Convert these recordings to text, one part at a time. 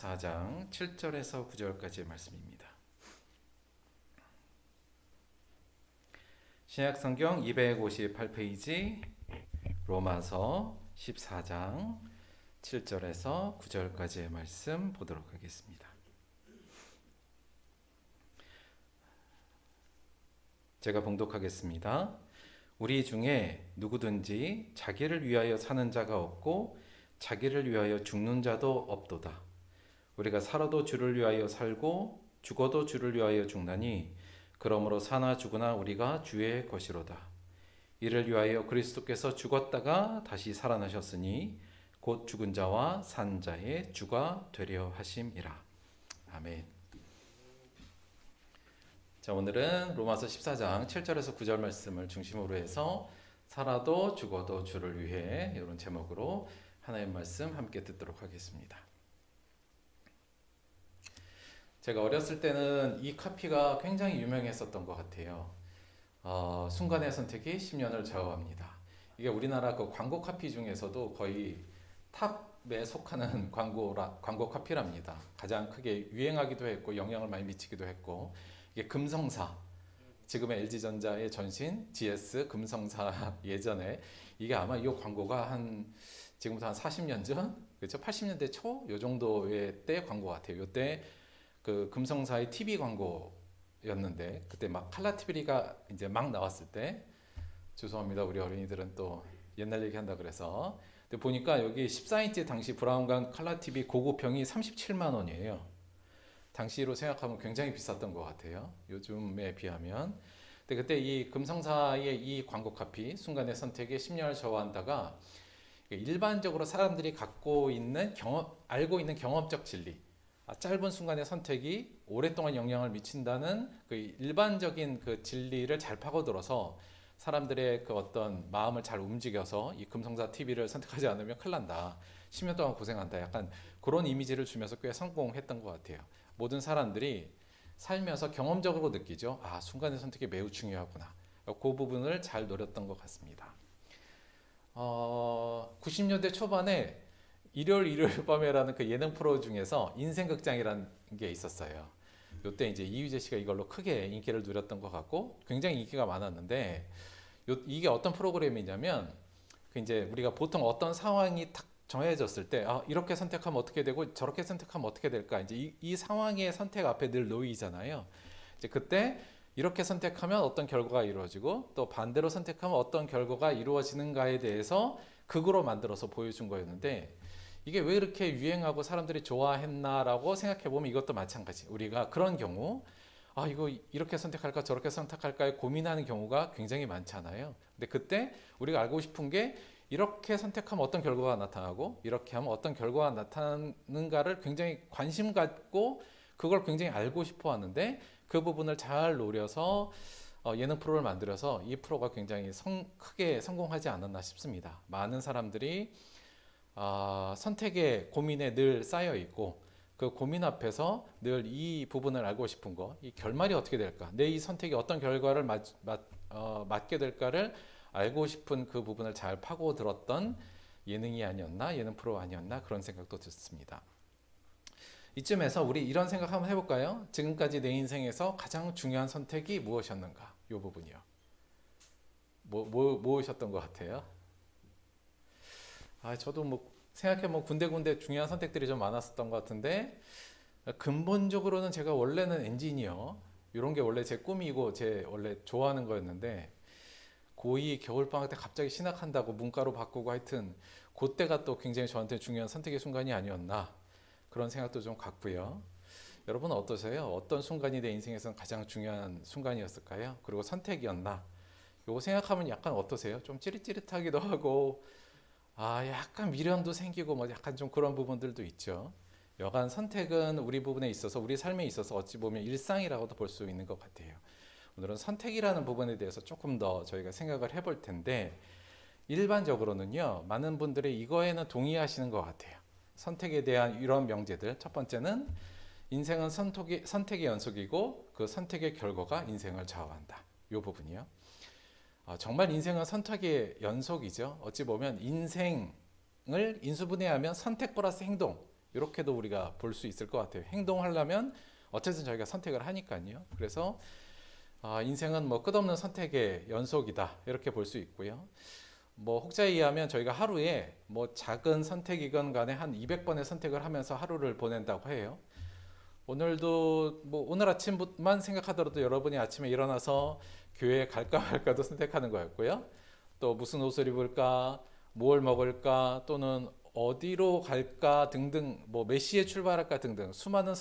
4장 7절에서 9절까지의 말씀입니다. 신약성경 258페이지 로마서 14장 7절에서 9절까지의 말씀 보도록 하겠습니다. 제가 봉독하겠습니다. 우리 중에 누구든지 자기를 위하여 사는 자가 없고 자기를 위하여 죽는 자도 없도다. 우리가 살아도 주를 위하여 살고 죽어도 주를 위하여 죽나니 그러므로 사나 죽으나 우리가 주의 것이로다. 이를 위하여 그리스도께서 죽었다가 다시 살아나셨으니 곧 죽은 자와 산 자의 주가 되려 하심이라. 아멘. 자, 오늘은 로마서 14장 7절에서 9절 말씀을 중심으로 해서 살아도 죽어도 주를 위해 이런 제목으로 하나님의 말씀 함께 듣도록 하겠습니다. 제가 어렸을 때는 이 카피가 굉장히 유명했었던 것 같아요. 순간의 선택이 10년을 좌우합니다. 이게 우리나라 그 광고 카피 중에서도 거의 탑에 속하는 광고 카피랍니다. 가장 크게 유행하기도 했고 영향을 많이 미치기도 했고, 이게 금성사, 지금의 LG전자의 전신 GS 금성사 예전에 이게 아마 이 광고가 지금부터 한 40년 전, 그렇죠? 80년대 초 요 정도의 때 광고 같아요. 요때 그 금성사의 TV 광고였는데, 그때 막 칼라 TV가 이제 막 나왔을 때, 죄송합니다, 우리 어린이들은 또 옛날 얘기한다 그래서. 근데 보니까 여기 14인치 당시 브라운관 칼라 TV 고급형이 37만 원이에요. 당시로 생각하면 굉장히 비쌌던 것 같아요, 요즘에 비하면. 근데 그때 이 금성사의 이 광고 카피 순간의 선택에 10년을 저하한다가 일반적으로 사람들이 알고 있는 경험적 진리, 짧은 순간의 선택이 오랫동안 영향을 미친다는 그 일반적인 그 진리를 잘 파고들어서 사람들의 그 어떤 마음을 잘 움직여서 이 금성사 TV를 선택하지 않으면 큰일 난다, 10년 동안 고생한다, 약간 그런 이미지를 주면서 꽤 성공했던 것 같아요. 모든 사람들이 살면서 경험적으로 느끼죠. 순간의 선택이 매우 중요하구나. 그 부분을 잘 노렸던 것 같습니다. 90년대 초반에 일요일 밤에라는 그 예능 프로 중에서 인생극장이라는 게 있었어요. 요때 이제 이휘재 씨가 이걸로 크게 인기를 누렸던 것 같고 굉장히 인기가 많았는데, 이게 어떤 프로그램이냐면, 그 이제 우리가 보통 어떤 상황이 딱 정해졌을 때 이렇게 선택하면 어떻게 되고 저렇게 선택하면 어떻게 될까, 이제 이 상황의 선택 앞에 늘 놓이잖아요. 이제 그때 이렇게 선택하면 어떤 결과가 이루어지고 또 반대로 선택하면 어떤 결과가 이루어지는가에 대해서 극으로 만들어서 보여준 거였는데, 이게 왜 이렇게 유행하고 사람들이 좋아했나라고 생각해보면 이것도 마찬가지. 우리가 그런 경우 이거 이렇게 선택할까 저렇게 선택할까 고민하는 경우가 굉장히 많잖아요. 근데 그때 우리가 알고 싶은 게, 이렇게 선택하면 어떤 결과가 나타나고 이렇게 하면 어떤 결과가 나타나는가를 굉장히 관심 갖고 그걸 굉장히 알고 싶어 하는데, 그 부분을 잘 노려서 예능 프로를 만들어서 이 프로가 굉장히 크게 성공하지 않았나 싶습니다. 많은 사람들이 선택의 고민에 늘 쌓여 있고, 그 고민 앞에서 늘 이 부분을 알고 싶은 거, 이 결말이 어떻게 될까, 내 이 선택이 어떤 결과를 맞게 될까를 알고 싶은 그 부분을 잘 파고들었던 예능 프로 아니었나, 그런 생각도 듣습니다. 이쯤에서 우리 이런 생각 한번 해볼까요? 지금까지 내 인생에서 가장 중요한 선택이 무엇이었는가, 이 부분이요. 무엇이었던 것 같아요? 저도 생각해보면 군데군데 중요한 선택들이 좀 많았었던 것 같은데, 근본적으로는 제가 원래는 엔지니어, 이런 게 원래 제 꿈이고 제 원래 좋아하는 거였는데, 고2 겨울방학 때 갑자기 신학한다고 문과로 바꾸고, 하여튼 그때가 또 굉장히 저한테 중요한 선택의 순간이 아니었나, 그런 생각도 좀 갖고요. 여러분은 어떠세요? 어떤 순간이 내 인생에서는 가장 중요한 순간이었을까요? 그리고 선택이었나? 요거 생각하면 약간 어떠세요? 좀 찌릿찌릿하기도 하고, 약간 미련도 생기고 약간 좀 그런 부분들도 있죠. 여간 선택은 우리 부분에 있어서, 우리 삶에 있어서 어찌 보면 일상이라고도 볼 수 있는 것 같아요. 오늘은 선택이라는 부분에 대해서 조금 더 저희가 생각을 해볼 텐데, 일반적으로는요, 많은 분들이 이거에는 동의하시는 것 같아요. 선택에 대한 이런 명제들, 첫 번째는 인생은 선택의 연속이고 그 선택의 결과가 인생을 좌우한다, 이 부분이요. 정말 인생은 선택의 연속이죠. 어찌 보면 인생을 인수분해하면 선택 플러스 행동, 이렇게도 우리가 볼 수 있을 것 같아요. 행동하려면 어쨌든 저희가 선택을 하니까요. 그래서 인생은 뭐 끝없는 선택의 연속이다 이렇게 볼 수 있고요. 뭐 혹자에 의하면 저희가 하루에 뭐 작은 선택이건 간에 한 200번의 선택을 하면서 하루를 보낸다고 해요. 오늘도 뭐 오늘 아침만 생각하더라도 여러분이 아침에 일어나서 교회에 갈까 말까도 선택하는 거였고요. 또 무슨 옷을 입을까, 뭘 먹을까, 또는 어디로 갈까 등등, 뭐 몇 시에 출발할까 등등 수많은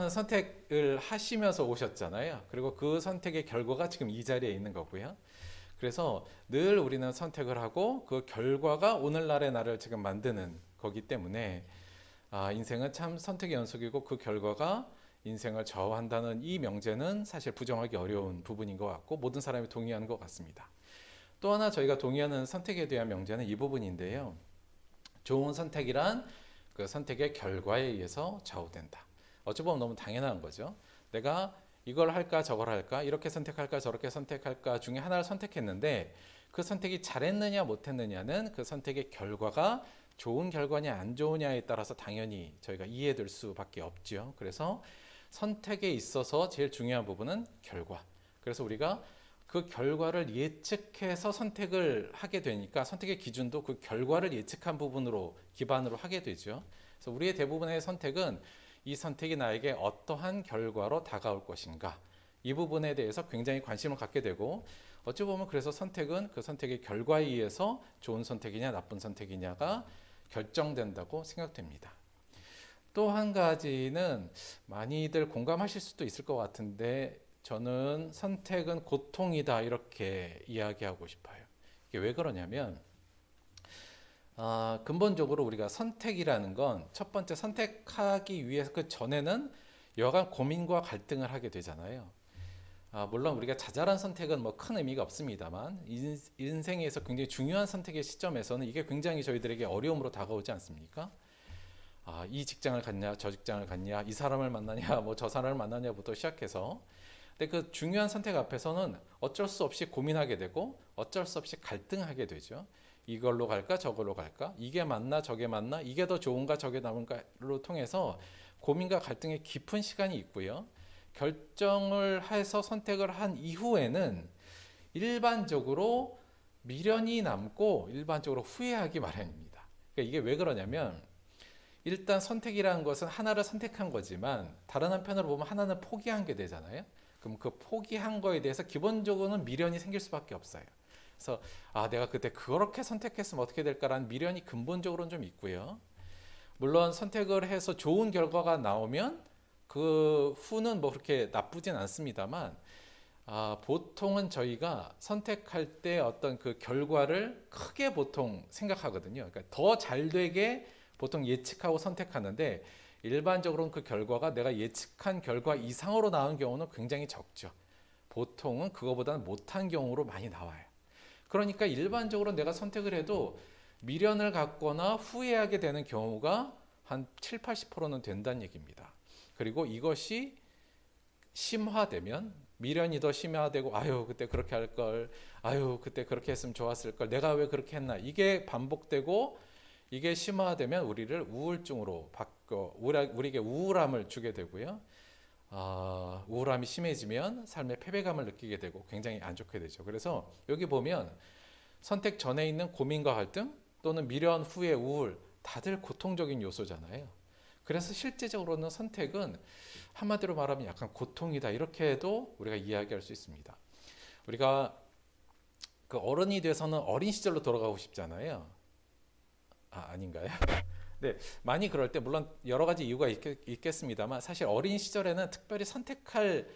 선택을 하시면서 오셨잖아요. 그리고 그 선택의 결과가 지금 이 자리에 있는 거고요. 그래서 늘 우리는 선택을 하고 그 결과가 오늘날의 나를 지금 만드는 거기 때문에 인생은 참 선택의 연속이고 그 결과가 인생을 좌우한다는 이 명제는 사실 부정하기 어려운 부분인 것 같고 모든 사람이 동의하는 것 같습니다. 또 하나 저희가 동의하는 선택에 대한 명제는 이 부분인데요. 좋은 선택이란 그 선택의 결과에 의해서 좌우된다. 어찌 보면 너무 당연한 거죠. 내가 이걸 할까 저걸 할까 이렇게 선택할까 저렇게 선택할까 중에 하나를 선택했는데 그 선택이 잘했느냐 못했느냐는 그 선택의 결과가 좋은 결과냐 안 좋으냐에 따라서 당연히 저희가 이해될 수밖에 없죠. 그래서 선택에 있어서 제일 중요한 부분은 결과. 그래서 우리가 그 결과를 예측해서 선택을 하게 되니까 선택의 기준도 그 결과를 예측한 부분으로 기반으로 하게 되죠. 그래서 우리의 대부분의 선택은 이 선택이 나에게 어떠한 결과로 다가올 것인가 이 부분에 대해서 굉장히 관심을 갖게 되고 어찌 보면 그래서 선택은 그 선택의 결과에 의해서 좋은 선택이냐 나쁜 선택이냐가 결정된다고 생각됩니다. 또 한 가지는 많이들 공감하실 수도 있을 것 같은데 저는 선택은 고통이다 이렇게 이야기하고 싶어요. 이게 왜 그러냐면 근본적으로 우리가 선택이라는 건 첫 번째 선택하기 위해서 그 전에는 여간 고민과 갈등을 하게 되잖아요. 물론 우리가 자잘한 선택은 뭐 큰 의미가 없습니다만 인생에서 굉장히 중요한 선택의 시점에서는 이게 굉장히 저희들에게 어려움으로 다가오지 않습니까? 이 직장을 갖냐 저 직장을 갖냐 이 사람을 만나냐 뭐 저 사람을 만나냐부터 시작해서 근데 그 중요한 선택 앞에서는 어쩔 수 없이 고민하게 되고 어쩔 수 없이 갈등하게 되죠. 이걸로 갈까 저걸로 갈까 이게 맞나 저게 맞나 이게 더 좋은가 저게 나은가로 통해서 고민과 갈등의 깊은 시간이 있고요. 결정을 해서 선택을 한 이후에는 일반적으로 미련이 남고 일반적으로 후회하기 마련입니다. 그러니까 이게 왜 그러냐면 일단 선택이라는 것은 하나를 선택한 거지만 다른 한편으로 보면 하나는 포기한 게 되잖아요. 그럼 그 포기한 거에 대해서 기본적으로는 미련이 생길 수밖에 없어요. 그래서 내가 그때 그렇게 선택했으면 어떻게 될까라는 미련이 근본적으로는 좀 있고요. 물론 선택을 해서 좋은 결과가 나오면 그 후는 뭐 그렇게 나쁘진 않습니다만 보통은 저희가 선택할 때 어떤 그 결과를 크게 보통 생각하거든요. 그러니까 더 잘 되게 보통 예측하고 선택하는데 일반적으로는 그 결과가 내가 예측한 결과 이상으로 나온 경우는 굉장히 적죠. 보통은 그거보다는 못한 경우로 많이 나와요. 그러니까 일반적으로 내가 선택을 해도 미련을 갖거나 후회하게 되는 경우가 한 7, 80%는 된다는 얘기입니다. 그리고 이것이 심화되면 미련이 더 심화되고 아유 그때 그렇게 할 걸, 아유 그때 그렇게 했으면 좋았을 걸, 내가 왜 그렇게 했나 이게 반복되고 이게 심화되면 우리를 우울증으로 바꿔 우리에게 우울함을 주게 되고요. 우울함이 심해지면 삶의 패배감을 느끼게 되고 굉장히 안 좋게 되죠. 그래서 여기 보면 선택 전에 있는 고민과 갈등 또는 미련 후에 우울 다들 고통적인 요소잖아요. 그래서 실제적으로는 선택은 한마디로 말하면 약간 고통이다 이렇게 해도 우리가 이야기할 수 있습니다. 우리가 그 어른이 돼서는 어린 시절로 돌아가고 싶잖아요. 아닌가요? 네, 많이 그럴 때 물론 여러 가지 이유가 있겠습니다만 사실 어린 시절에는 특별히 선택할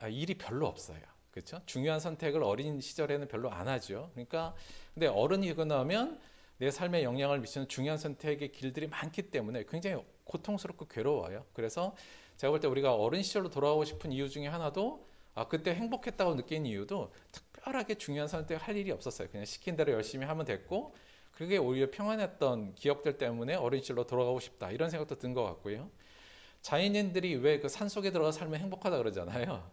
일이 별로 없어요. 그렇죠? 중요한 선택을 어린 시절에는 별로 안 하죠. 그러니까 근데 어른이 되고 나면 내 삶에 영향을 미치는 중요한 선택의 길들이 많기 때문에 굉장히 고통스럽고 괴로워요. 그래서 제가 볼 때 우리가 어린 시절로 돌아가고 싶은 이유 중에 하나도 그때 행복했다고 느낀 이유도 특별하게 중요한 선택을 할 일이 없었어요. 그냥 시킨 대로 열심히 하면 됐고 그게 오히려 평안했던 기억들 때문에 어린 시절로 돌아가고 싶다 이런 생각도 든 것 같고요. 자연인들이 왜 그 산속에 들어가 살면 행복하다 그러잖아요.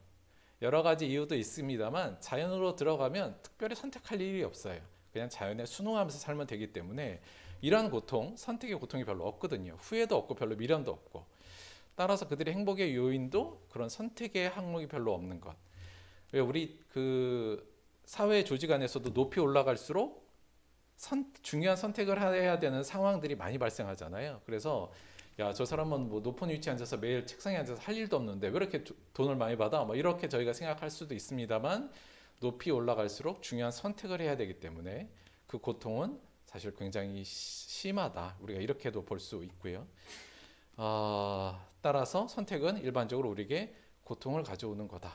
여러 가지 이유도 있습니다만 자연으로 들어가면 특별히 선택할 일이 없어요. 그냥 자연에 순응하면서 살면 되기 때문에 이러한 고통, 선택의 고통이 별로 없거든요. 후회도 없고 별로 미련도 없고. 따라서 그들의 행복의 요인도 그런 선택의 항목이 별로 없는 것. 왜 우리 그 사회 조직 안에서도 높이 올라갈수록 중요한 선택을 해야 되는 상황들이 많이 발생하잖아요. 그래서 야, 저 사람은 뭐 높은 위치에 앉아서 매일 책상에 앉아서 할 일도 없는데 왜 이렇게 돈을 많이 받아? 뭐 이렇게 저희가 생각할 수도 있습니다만 높이 올라갈수록 중요한 선택을 해야 되기 때문에 그 고통은 사실 굉장히 심하다. 우리가 이렇게도 볼 수 있고요. 따라서 선택은 일반적으로 우리에게 고통을 가져오는 거다.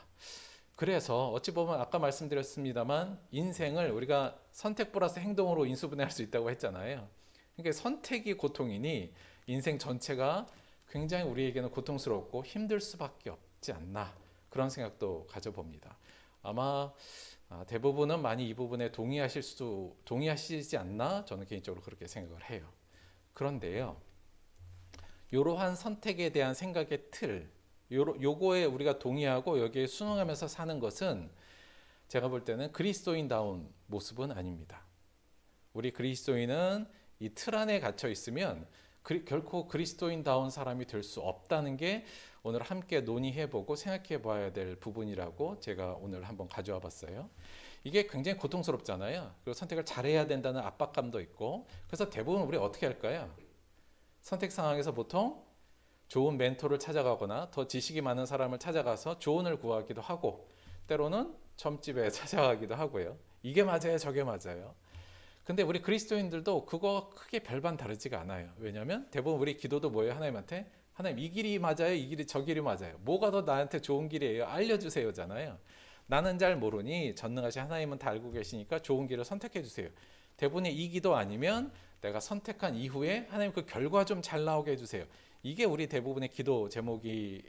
그래서 어찌 보면 아까 말씀드렸습니다만 인생을 우리가 선택 플러스 행동으로 인수분해할 수 있다고 했잖아요. 그러니까 선택이 고통이니 인생 전체가 굉장히 우리에게는 고통스럽고 힘들 수밖에 없지 않나 그런 생각도 가져봅니다. 아마 대부분은 많이 이 부분에 동의하시지 않나 저는 개인적으로 그렇게 생각을 해요. 그런데요, 이러한 선택에 대한 생각의 틀, 요거에 우리가 동의하고 여기에 순응하면서 사는 것은 제가 볼 때는 그리스도인다운 모습은 아닙니다. 우리 그리스도인은 이 틀 안에 갇혀 있으면 결코 그리스도인다운 사람이 될 수 없다는 게 오늘 함께 논의해보고 생각해봐야 될 부분이라고 제가 오늘 한번 가져와 봤어요. 이게 굉장히 고통스럽잖아요. 그리고 선택을 잘해야 된다는 압박감도 있고. 그래서 대부분 우리 어떻게 할까요? 선택 상황에서 보통 좋은 멘토를 찾아가거나 더 지식이 많은 사람을 찾아가서 조언을 구하기도 하고 때로는 점집에 찾아가기도 하고요. 이게 맞아요, 저게 맞아요. 근데 우리 그리스도인들도 그거 크게 별반 다르지가 않아요. 왜냐하면 대부분 우리 기도도 뭐예요? 하나님한테 하나님 이 길이 맞아요? 이 길이 저 길이 맞아요? 뭐가 더 나한테 좋은 길이에요? 알려주세요잖아요. 나는 잘 모르니 전능하신 하나님은 다 알고 계시니까 좋은 길을 선택해 주세요. 대부분의 이 기도 아니면 내가 선택한 이후에 하나님 그 결과 좀 잘 나오게 해주세요. 이게 우리 대부분의 기도 제목이고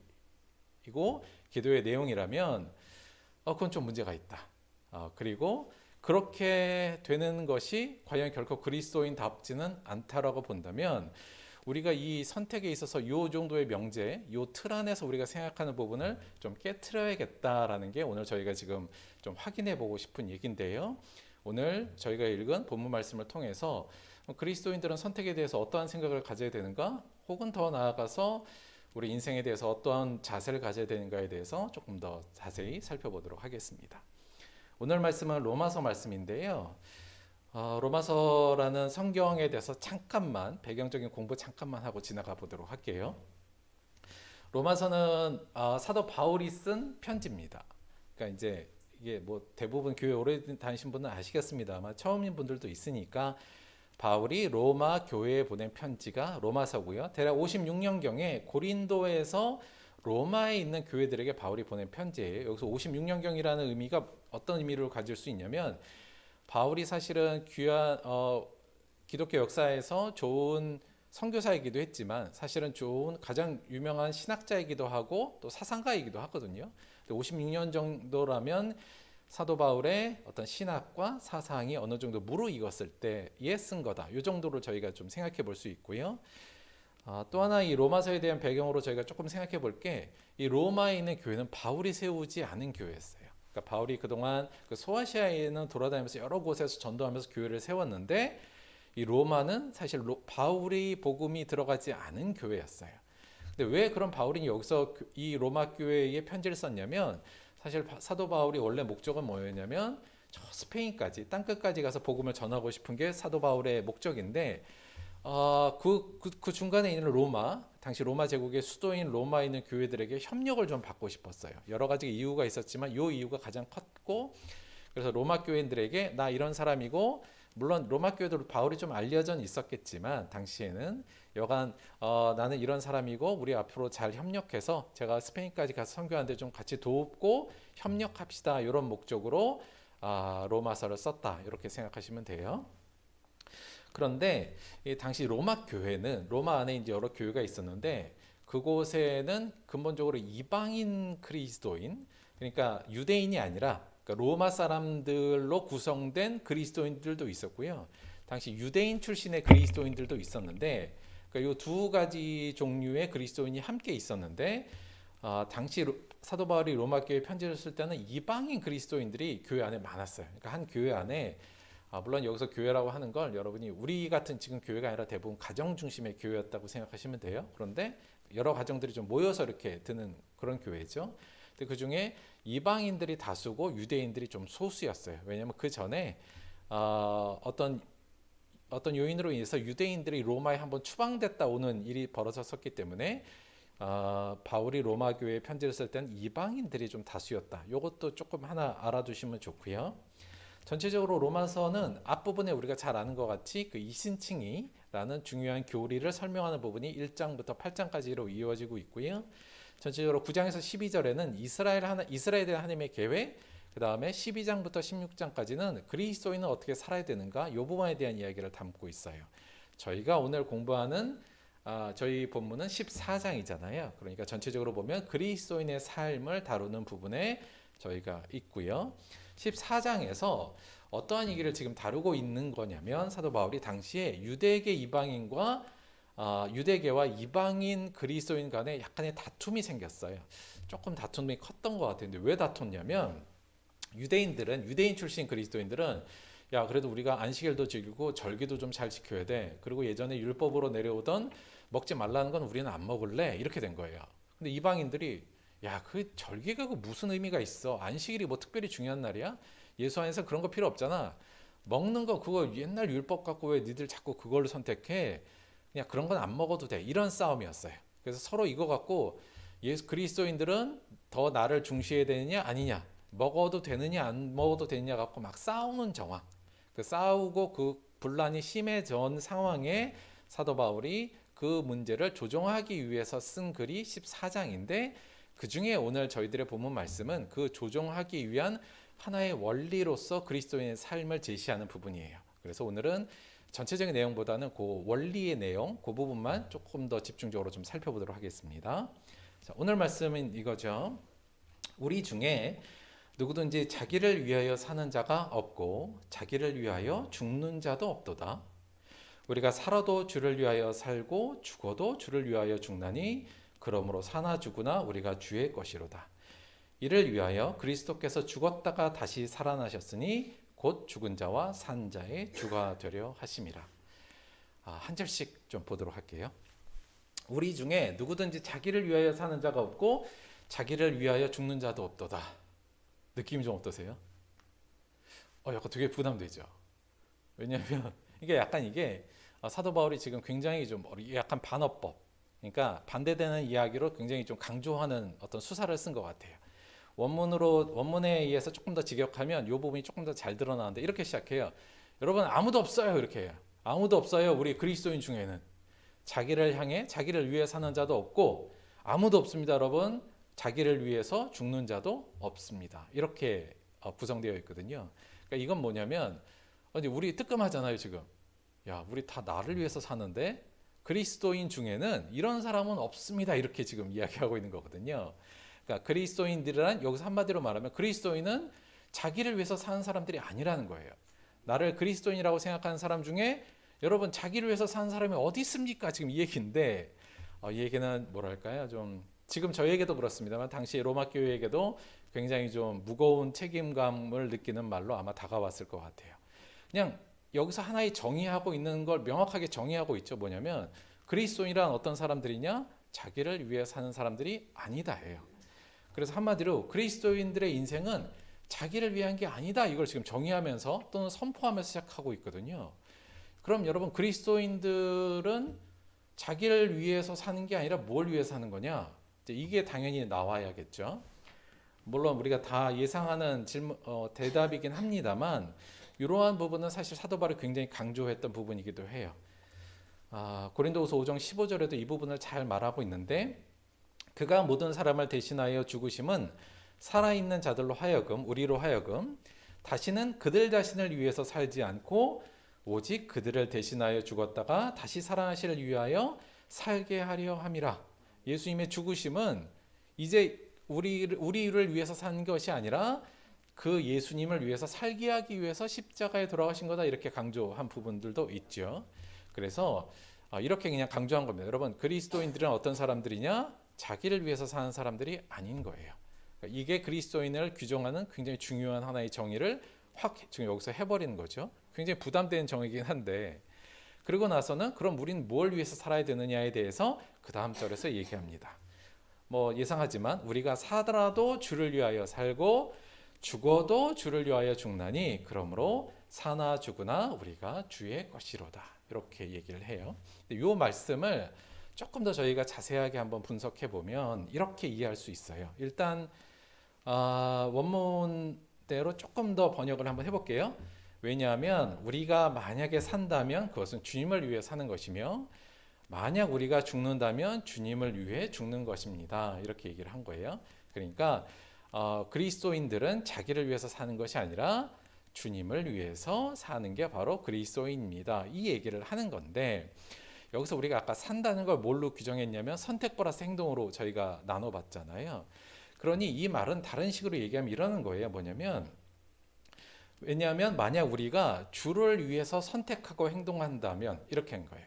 기도의 내용이라면 그건 좀 문제가 있다. 그리고 그렇게 되는 것이 과연 결코 그리스도인답지는 않다라고 본다면 우리가 이 선택에 있어서 이 정도의 명제, 이 틀 안에서 우리가 생각하는 부분을 좀 깨트려야겠다라는 게 오늘 저희가 지금 좀 확인해 보고 싶은 얘기인데요. 오늘 저희가 읽은 본문 말씀을 통해서 그리스도인들은 선택에 대해서 어떠한 생각을 가져야 되는가? 혹은 더 나아가서 우리 인생에 대해서 어떠한 자세를 가져야 되는가에 대해서 조금 더 자세히 살펴보도록 하겠습니다. 오늘 말씀은 로마서 말씀인데요. 로마서라는 성경에 대해서 잠깐만 배경적인 공부 잠깐만 하고 지나가 보도록 할게요. 로마서는 사도 바울이 쓴 편지입니다. 그러니까 이제 이게 뭐 대부분 교회 오래 다니신 분은 아시겠습니다만 처음인 분들도 있으니까 바울이 로마 교회에 보낸 편지가 로마서고요. 대략 56년경에 고린도에서 로마에 있는 교회들에게 바울이 보낸 편지예요. 여기서 56년경이라는 의미가 어떤 의미를 가질 수 있냐면 바울이 사실은 귀한 기독교 역사에서 좋은 선교사이기도 했지만 사실은 좋은 가장 유명한 신학자이기도 하고 또 사상가이기도 하거든요. 56년 정도라면 사도 바울의 어떤 신학과 사상이 어느 정도 무르익었을 때에 쓴 거다. 이 정도로 저희가 좀 생각해 볼 수 있고요. 또 하나 이 로마서에 대한 배경으로 저희가 조금 생각해 볼 게 이 로마에 있는 교회는 바울이 세우지 않은 교회였어요. 그러니까 바울이 그동안 그 소아시아에는 돌아다니면서 여러 곳에서 전도하면서 교회를 세웠는데 이 로마는 사실 바울이 복음이 들어가지 않은 교회였어요. 근데 왜 그런 바울이 여기서 이 로마 교회에 편지를 썼냐면 사실 사도 바울이 원래 목적은 뭐였냐면 저 스페인까지 땅끝까지 가서 복음을 전하고 싶은 게 사도 바울의 목적인데 그 중간에 있는 로마, 당시 로마 제국의 수도인 로마에 있는 교회들에게 협력을 좀 받고 싶었어요. 여러 가지 이유가 있었지만 이 이유가 가장 컸고 그래서 로마 교인들에게 나 이런 사람이고 물론 로마 교회도 바울이 좀 알려져 있었겠지만 당시에는 여간 나는 이런 사람이고 우리 앞으로 잘 협력해서 제가 스페인까지 가서 선교하는데 좀 같이 돕고 협력합시다 이런 목적으로 로마서를 썼다 이렇게 생각하시면 돼요. 그런데 이 당시 로마 교회는 로마 안에 이제 여러 교회가 있었는데 그곳에는 근본적으로 이방인 그리스도인 그러니까 유대인이 아니라 그러니까 로마 사람들로 구성된 그리스도인들도 있었고요. 당시 유대인 출신의 그리스도인들도 있었는데 그러니까 이 두 가지 종류의 그리스도인이 함께 있었는데 당시 사도 바울이 로마 교회에 편지를 쓸 때는 이방인 그리스도인들이 교회 안에 많았어요. 그러니까 한 교회 안에 물론 여기서 교회라고 하는 걸 여러분이 우리 같은 지금 교회가 아니라 대부분 가정 중심의 교회였다고 생각하시면 돼요. 그런데 여러 가정들이 좀 모여서 이렇게 드는 그런 교회죠. 근데 그 중에 이방인들이 다수고 유대인들이 좀 소수였어요. 왜냐하면 그 전에 어떤 요인으로 인해서 유대인들이 로마에 한번 추방됐다 오는 일이 벌어졌었기 때문에 바울이 로마 교회에 편지를 쓸 때는 이방인들이 좀 다수였다. 이것도 조금 하나 알아두시면 좋고요. 전체적으로 로마서는 앞부분에 우리가 잘 아는 것 같이 그 이신칭이라는 중요한 교리를 설명하는 부분이 1장부터 8장까지로 이어지고 있고요. 전체적으로 9장에서 12절에는 이스라엘에 대한 하나님의 계획, 그 다음에 12장부터 16장까지는 그리스도인은 어떻게 살아야 되는가 이 부분에 대한 이야기를 담고 있어요. 저희가 오늘 공부하는 저희 본문은 14장이잖아요. 그러니까 전체적으로 보면 그리스도인의 삶을 다루는 부분에 저희가 있고요. 14장에서 어떠한 얘기를 지금 다루고 있는 거냐면 사도 바울이 당시에 유대계 이방인과 유대계와 이방인 그리스도인 간에 약간의 다툼이 생겼어요. 조금 다툼이 컸던 것 같은데 왜 다퉜냐면 유대인 출신 그리스도인들은 야 그래도 우리가 안식일도 지키고 절기도 좀 잘 지켜야 돼. 그리고 예전에 율법으로 내려오던 먹지 말라는 건 우리는 안 먹을래 이렇게 된 거예요. 근데 이방인들이 야 그 절기가 그 무슨 의미가 있어? 안식일이 뭐 특별히 중요한 날이야? 예수 안에서 그런 거 필요 없잖아. 먹는 거 그거 옛날 율법 갖고 왜 니들 자꾸 그걸 선택해? 그냥 그런 건 안 먹어도 돼. 이런 싸움이었어요. 그래서 서로 이거 갖고 그리스도인들은 더 나를 중시해야 되느냐 아니냐, 먹어도 되느냐 안 먹어도 되느냐 갖고 막 싸우는 정황. 그 싸우고 그 분란이 심해진 상황에 사도 바울이 그 문제를 조정하기 위해서 쓴 글이 14장인데 그 중에 오늘 저희들의 본문 말씀은 그 조정하기 위한 하나의 원리로서 그리스도인의 삶을 제시하는 부분이에요. 그래서 오늘은 전체적인 내용보다는 그 원리의 내용, 그 부분만 조금 더 집중적으로 좀 살펴보도록 하겠습니다. 자, 오늘 말씀은 이거죠. 우리 중에 누구든지 자기를 위하여 사는 자가 없고 자기를 위하여 죽는 자도 없도다. 우리가 살아도 주를 위하여 살고 죽어도 주를 위하여 죽나니 그러므로 사나 죽으나 우리가 주의 것이로다. 이를 위하여 그리스도께서 죽었다가 다시 살아나셨으니 곧 죽은 자와 산 자의 주가 되려 하심이라. 한 절씩 좀 보도록 할게요. 우리 중에 누구든지 자기를 위하여 사는 자가 없고 자기를 위하여 죽는 자도 없도다. 느낌이 좀 어떠세요? 약간 되게 부담되죠. 왜냐하면 이게 사도 바울이 지금 굉장히 좀 약간 반어법, 그러니까 반대되는 이야기로 굉장히 좀 강조하는 어떤 수사를 쓴 것 같아요. 원문에 의해서 조금 더 직역하면 이 부분이 조금 더 잘 드러나는데 이렇게 시작해요. 여러분 아무도 없어요. 이렇게 해요. 아무도 없어요. 우리 그리스도인 중에는 자기를 향해 자기를 위해 사는 자도 없고 아무도 없습니다. 여러분 자기를 위해서 죽는 자도 없습니다. 이렇게 구성되어 있거든요. 그러니까 이건 뭐냐면 우리 뜨끔하잖아요 지금. 야 우리 다 나를 위해서 사는데 그리스도인 중에는 이런 사람은 없습니다. 이렇게 지금 이야기하고 있는 거거든요. 그러니까 그리스도인들이란 여기서 한마디로 말하면 그리스도인은 자기를 위해서 사는 사람들이 아니라는 거예요. 나를 그리스도인이라고 생각하는 사람 중에 여러분 자기를 위해서 사는 사람이 어디 있습니까? 지금 이 얘기인데 이 얘기는 뭐랄까요? 좀 지금 저에게도 그렇습니다만 당시 로마 교회에게도 굉장히 좀 무거운 책임감을 느끼는 말로 아마 다가왔을 것 같아요. 그냥 여기서 하나의 정의하고 있는 걸 명확하게 정의하고 있죠. 뭐냐면 그리스도인이란 어떤 사람들이냐? 자기를 위해 사는 사람들이 아니다예요. 그래서 한마디로 그리스도인들의 인생은 자기를 위한 게 아니다. 이걸 지금 정의하면서 또는 선포하면서 시작하고 있거든요. 그럼 여러분 그리스도인들은 자기를 위해서 사는 게 아니라 뭘 위해서 사는 거냐? 이게 당연히 나와야겠죠. 물론 우리가 다 예상하는 대답이긴 합니다만 이러한 부분은 사실 사도 바울이 굉장히 강조했던 부분이기도 해요. 고린도후서 5장 15절에도 이 부분을 잘 말하고 있는데 그가 모든 사람을 대신하여 죽으심은 살아있는 자들로 하여금 우리로 하여금 다시는 그들 자신을 위해서 살지 않고 오직 그들을 대신하여 죽었다가 다시 살아나시를 위하여 살게 하려 함이라. 예수님의 죽으심은 이제 우리를 위해서 사는 것이 아니라 그 예수님을 위해서 살게 하기 위해서 십자가에 돌아가신 거다. 이렇게 강조한 부분들도 있죠. 그래서 이렇게 그냥 강조한 겁니다. 여러분 그리스도인들은 어떤 사람들이냐? 자기를 위해서 사는 사람들이 아닌 거예요. 이게 그리스도인을 규정하는 굉장히 중요한 하나의 정의를 확 지금 여기서 해버리는 거죠. 굉장히 부담되는 정의이긴 한데, 그리고 나서는 그럼 우리는 뭘 위해서 살아야 되느냐에 대해서 그 다음 절에서 얘기합니다. 뭐 예상하지만 우리가 살아도 주를 위하여 살고 죽어도 주를 위하여 죽나니 그러므로 사나 죽으나 우리가 주의 것이로다. 이렇게 얘기를 해요. 이 말씀을 조금 더 저희가 자세하게 한번 분석해 보면 이렇게 이해할 수 있어요. 일단 원문대로 조금 더 번역을 한번 해볼게요. 왜냐하면 우리가 만약에 산다면 그것은 주님을 위해 사는 것이며 만약 우리가 죽는다면 주님을 위해 죽는 것입니다. 이렇게 얘기를 한 거예요. 그러니까 그리스도인들은 자기를 위해서 사는 것이 아니라 주님을 위해서 사는 게 바로 그리스도인입니다. 이 얘기를 하는 건데, 여기서 우리가 아까 산다는 걸 뭘로 규정했냐면 선택 플러스 행동으로 저희가 나눠봤잖아요. 그러니 이 말은 다른 식으로 얘기하면 이러는 거예요. 뭐냐면, 왜냐하면 만약 우리가 주를 위해서 선택하고 행동한다면 이렇게 한 거예요.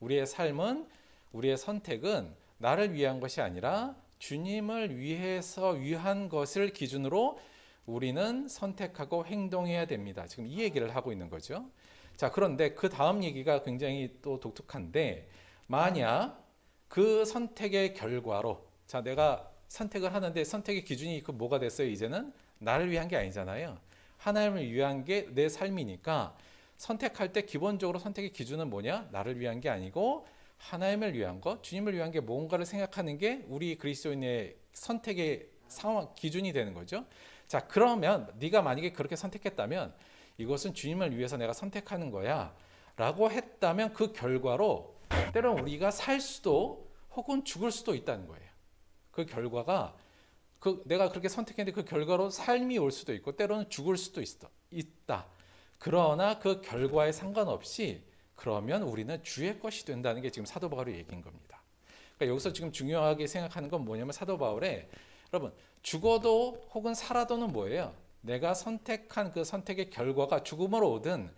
우리의 삶은, 우리의 선택은 나를 위한 것이 아니라 주님을 위한 것을 기준으로 우리는 선택하고 행동해야 됩니다. 지금 이 얘기를 하고 있는 거죠. 자, 그런데 그 다음 얘기가 굉장히 또 독특한데, 만약 그 선택의 결과로, 자, 내가 선택을 하는데 선택의 기준이 그 뭐가 됐어요? 이제는 나를 위한 게 아니잖아요. 하나님을 위한 게 내 삶이니까 선택할 때 기본적으로 선택의 기준은 뭐냐? 나를 위한 게 아니고 하나님을 위한 것, 주님을 위한 게 뭔가를 생각하는 게 우리 그리스도인의 선택의 상황 기준이 되는 거죠. 자, 그러면 네가 만약에 그렇게 선택했다면 이것은 주님을 위해서 내가 선택하는 거야 라고 했다면 그 결과로 때로는 우리가 살 수도 혹은 죽을 수도 있다는 거예요. 그 결과가 내가 그렇게 선택했는데 그 결과로 삶이 올 수도 있고 때로는 죽을 수도 있다. 그러나 그 결과에 상관없이 그러면 우리는 주의 것이 된다는 게 지금 사도 바울의 얘기인 겁니다. 그러니까 여기서 지금 중요하게 생각하는 건 뭐냐면 사도 바울의, 여러분, 죽어도 혹은 살아도는 뭐예요? 내가 선택한 그 선택의 결과가 죽음으로 오든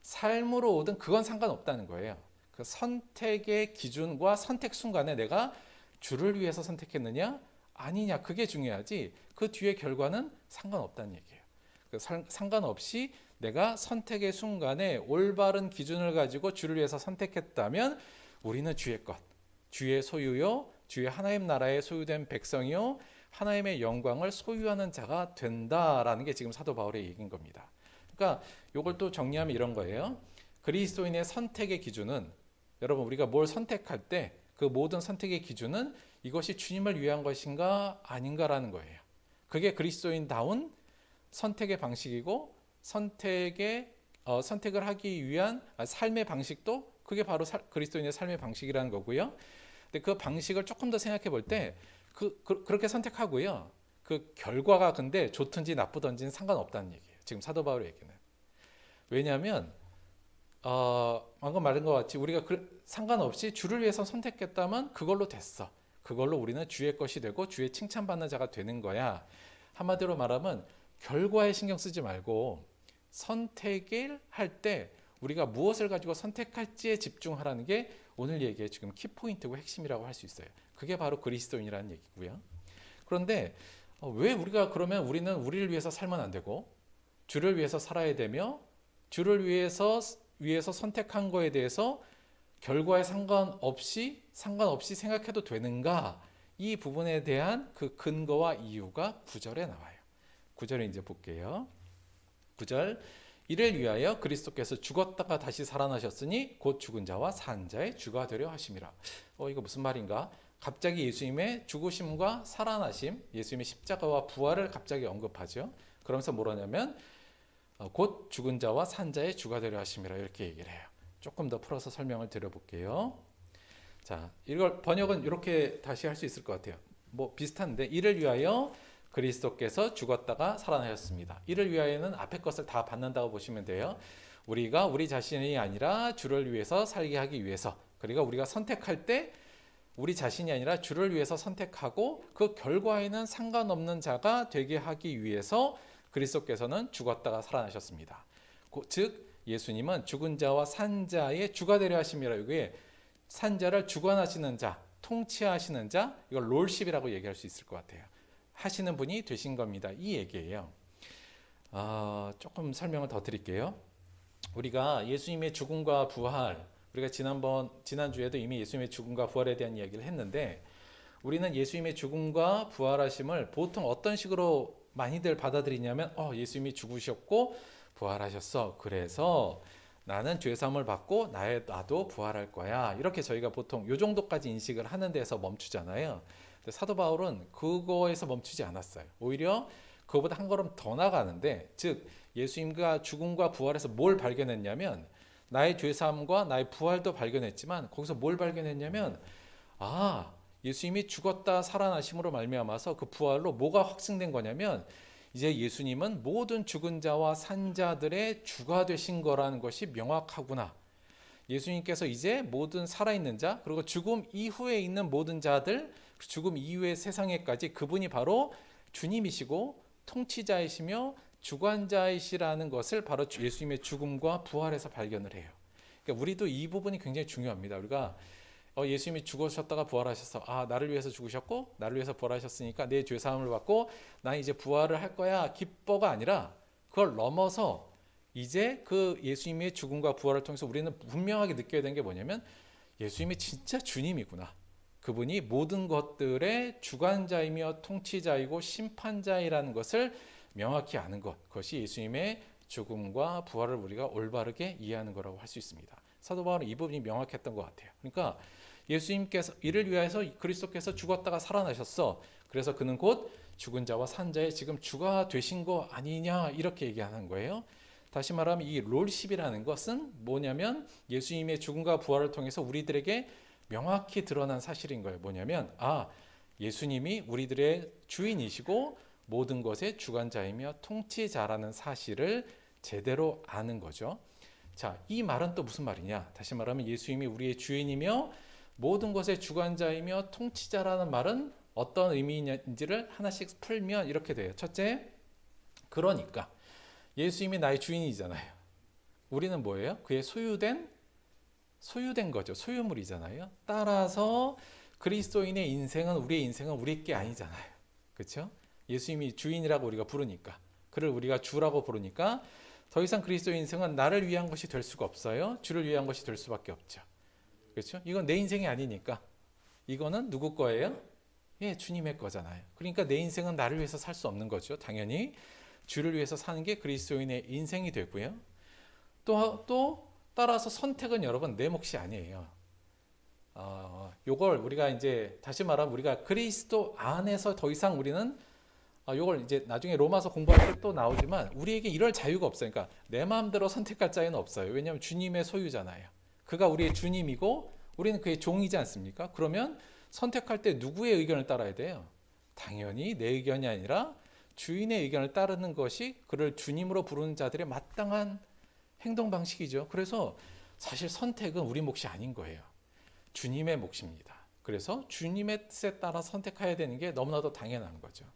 삶으로 오든 그건 상관없다는 거예요. 그 선택의 기준과 선택 순간에 내가 주를 위해서 선택했느냐 아니냐 그게 중요하지 그 뒤의 결과는 상관없다는 얘기예요. 상관없이 내가 선택의 순간에 올바른 기준을 가지고 주를 위해서 선택했다면 우리는 주의 것, 주의 소유요, 주의 하나님 나라의 소유된 백성이요, 하나님의 영광을 소유하는 자가 된다라는 게 지금 사도 바울의 얘기인 겁니다. 그러니까 이걸 또 정리하면 이런 거예요. 그리스도인의 선택의 기준은, 여러분 우리가 뭘 선택할 때 그 모든 선택의 기준은 이것이 주님을 위한 것인가 아닌가라는 거예요. 그게 그리스도인다운 선택의 방식이고 선택을 하기 위한 삶의 방식도 그게 바로 그리스도인의 삶의 방식이라는 거고요. 근데 그 방식을 조금 더 생각해 볼 때 그렇게 선택하고요. 그 결과가 근데 좋든지 나쁘든지는 상관없다는 얘기예요. 지금 사도 바울의 얘기는. 왜냐하면 방금 말한 것 같이 우리가 상관없이 주를 위해서 선택했다면 그걸로 됐어. 그걸로 우리는 주의 것이 되고 주의 칭찬받는 자가 되는 거야. 한마디로 말하면 결과에 신경 쓰지 말고 선택을 할 때 우리가 무엇을 가지고 선택할지에 집중하라는 게 오늘 얘기의 지금 키포인트고 핵심이라고 할 수 있어요. 그게 바로 그리스도인이라는 얘기고요. 그런데 왜 우리가 그러면 우리는 우리를 위해서 살면 안 되고 주를 위해서 살아야 되며 주를 위해서 선택한 거에 대해서 결과에 상관없이 생각해도 되는가? 이 부분에 대한 그 근거와 이유가 9절에 나와요. 9절에 이제 볼게요. 9절, 이를 위하여 그리스도께서 죽었다가 다시 살아나셨으니 곧 죽은 자와 산 자의 주가 되려 하심이라. 이거 무슨 말인가? 갑자기 예수님의 죽으심과 살아나심, 예수님의 십자가와 부활을 갑자기 언급하죠. 그러면서 뭐라냐면 곧 죽은 자와 산 자의 주가 되려 하심이라 이렇게 얘기를 해요. 조금 더 풀어서 설명을 드려볼게요. 자, 이걸 번역은 이렇게 다시 할 수 있을 것 같아요. 뭐 비슷한데, 이를 위하여 그리스도께서 죽었다가 살아나셨습니다. 이를 위하여는 앞에 것을 다 받는다고 보시면 돼요. 우리가 우리 자신이 아니라 주를 위해서 살게 하기 위해서, 그러니까 우리가 선택할 때 우리 자신이 아니라 주를 위해서 선택하고 그 결과에는 상관없는 자가 되게 하기 위해서 그리스도께서는 죽었다가 살아나셨습니다. 즉 예수님은 죽은 자와 산 자의 주가 되려 하심이라. 이게 산 자를 주관하시는 자, 통치하시는 자, 이걸 롤십이라고 얘기할 수 있을 것 같아요. 하시는 분이 되신 겁니다. 이 얘기예요. 조금 설명을 더 드릴게요. 우리가 예수님의 죽음과 부활, 우리가 지난주에도 이미 예수님의 죽음과 부활에 대한 이야기를 했는데, 우리는 예수님의 죽음과 부활하심을 보통 어떤 식으로 많이들 받아들이냐면, 예수님이 죽으셨고 부활하셨어. 그래서 나는 죄 사함을 받고 나도 부활할 거야. 이렇게 저희가 보통 요 정도까지 인식을 하는 데서 멈추잖아요. 근데 사도 바울은 그거에서 멈추지 않았어요. 오히려 그거보다 한 걸음 더 나가는데, 즉 예수님과 죽음과 부활에서 뭘 발견했냐면, 나의 죄 사함과 나의 부활도 발견했지만, 거기서 뭘 발견했냐면, 예수님이 죽었다 살아나심으로 말미암아서 그 부활로 뭐가 확증된 거냐면, 이제 예수님은 모든 죽은 자와 산 자들의 주가 되신 거라는 것이 명확하구나. 예수님께서 이제 모든 살아있는 자, 그리고 죽음 이후에 있는 모든 자들, 죽음 이후의 세상에까지 그분이 바로 주님이시고 통치자이시며 주관자이시라는 것을 바로 예수님의 죽음과 부활에서 발견을 해요. 그러니까 우리도 이 부분이 굉장히 중요합니다. 우리가 예수님이 죽으셨다가 부활하셔서 나를 위해서 죽으셨고 나를 위해서 부활하셨으니까 내 죄 사함을 받고 나 이제 부활을 할 거야 기뻐가 아니라, 그걸 넘어서 이제 그 예수님의 죽음과 부활을 통해서 우리는 분명하게 느껴야 되는 게 뭐냐면, 예수님이 진짜 주님이구나. 그분이 모든 것들의 주관자이며 통치자이고 심판자이라는 것을 명확히 아는 것, 그것이 예수님의 죽음과 부활을 우리가 올바르게 이해하는 거라고 할 수 있습니다. 사도 바울은 이 부분이 명확했던 것 같아요. 그러니까 예수님께서 이를 위해서 그리스도께서 죽었다가 살아나셨어. 그래서 그는 곧 죽은 자와 산 자의 지금 주가 되신 거 아니냐, 이렇게 얘기하는 거예요. 다시 말하면 이 롤십이라는 것은 뭐냐면, 예수님의 죽음과 부활을 통해서 우리들에게 명확히 드러난 사실인 거예요. 뭐냐면 예수님이 우리들의 주인이시고 모든 것의 주관자이며 통치자라는 사실을 제대로 아는 거죠. 자, 이 말은 또 무슨 말이냐? 다시 말하면 예수님이 우리의 주인이며 모든 것의 주관자이며 통치자라는 말은 어떤 의미인지를 하나씩 풀면 이렇게 돼요. 첫째, 그러니까 예수님이 나의 주인이잖아요. 우리는 뭐예요? 그의 소유된 거죠. 소유물이잖아요. 따라서 그리스도인의 인생은, 우리의 인생은 우리 게 아니잖아요. 그렇죠? 예수님이 주인이라고 우리가 부르니까, 그를 우리가 주라고 부르니까 더 이상 그리스도의 인생은 나를 위한 것이 될 수가 없어요. 주를 위한 것이 될 수밖에 없죠. 그렇죠? 이건 내 인생이 아니니까. 이거는 누구 거예요? 주님의 거잖아요. 그러니까 내 인생은 나를 위해서 살 수 없는 거죠. 당연히 주를 위해서 사는 게 그리스도인의 인생이 되고요. 또 따라서 선택은 여러분 내 몫이 아니에요. 요걸 우리가 이제 다시 말하면 우리가 그리스도 안에서 더 이상 우리는 요걸 이제 나중에 로마서 공부할 때 또 나오지만, 우리에게 이럴 자유가 없어요. 그러니까 내 마음대로 선택할 자유는 없어요. 왜냐하면 주님의 소유잖아요. 그가 우리의 주님이고 우리는 그의 종이지 않습니까? 그러면 선택할 때 누구의 의견을 따라야 돼요? 당연히 내 의견이 아니라 주인의 의견을 따르는 것이 그를 주님으로 부르는 자들의 마땅한 행동 방식이죠. 그래서 사실 선택은 우리 몫이 아닌 거예요. 주님의 몫입니다. 그래서 주님의 뜻에 따라 선택해야 되는 게 너무나도 당연한 거죠.